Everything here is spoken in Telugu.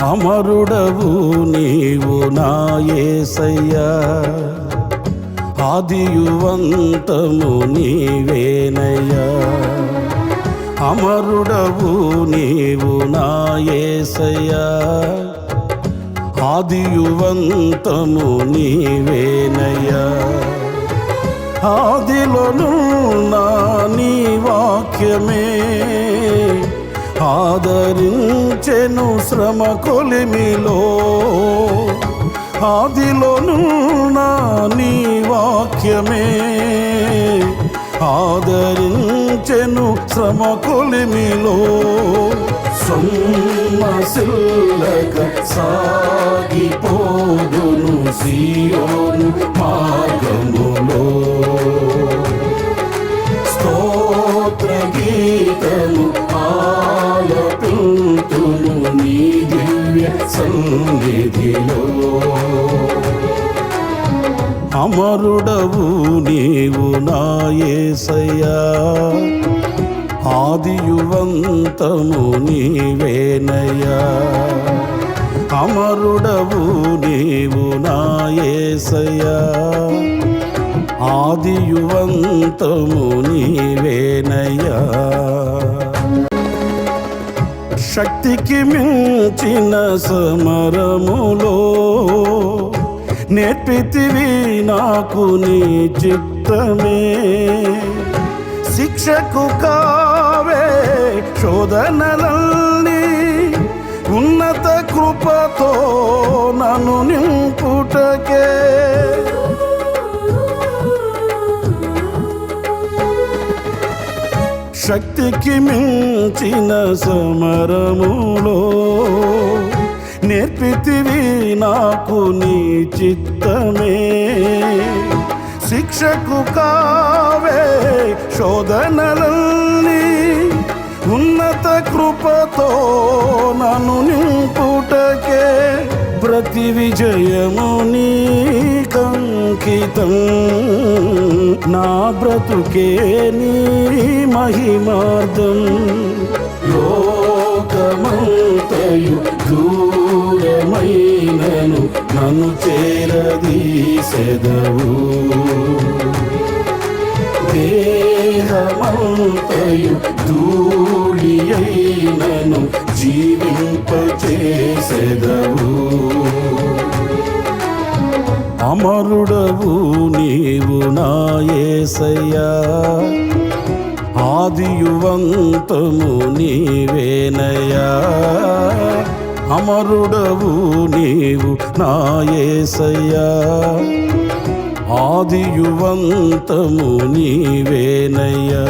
అమరుడవు నీవు నా యేసయ్యా, ఆదియువంతము నీవేనయ్యా. అమరుడవు నీవు నా యేసయ్యా, ఆదియువంతము నీవేనయ్యా. ఆదిలోనున్న నీ వాక్యమే ఆదరించెను శ్రమ కొలిమిలో. ఆదిలోనున్న నీ వాక్యమే ఆదరించెను శ్రమ కొలిమిలో. సొమ్మసిల్లక సాగిపోదును సీయోను మార్గములో. స్తోత్ర గీతము ఆలపింతును నీ దివ్య సన్నిధిలో. అమరుడవు నీవు నా యేసయ్యా, ఆదియువంతము నీవేనయ్యా. అమరుడవు నీవు నా యేసయ్యా, ఆదియువంతము నీవేనయ్యా. శక్తికి మించిన సమరములో నేర్పితివి నాకు నీ చిత్తమే. శిక్షకు కావే శోధనలన్నీ ఉన్నత కృపతో నన్ను నింపుటకే. శక్తికి మించిన సమరములో నేర్పితివి నాకు నీ చిత్తమే. శిక్షకు కావే శోధనలన్నీ ఉన్నత కృపతో నన్ను నింపుటకే. ప్రతి విజయము నీకంకితం, నా బ్రతుకే నీ మహిమార్థం. లోకమంతయు దూరమైనను నన్ను చేరదీసెదవు. దేహమంతయు ధూళి అయినను జీవింపచేసెదవు. అమరుడవు నీవు నా యేసయ్యా, ఆదియువంతము నీవేనయ్యా. అమరుడవు నీవు నా యేసయ్యా, ఆదియువంతము నీవేనయ్యా.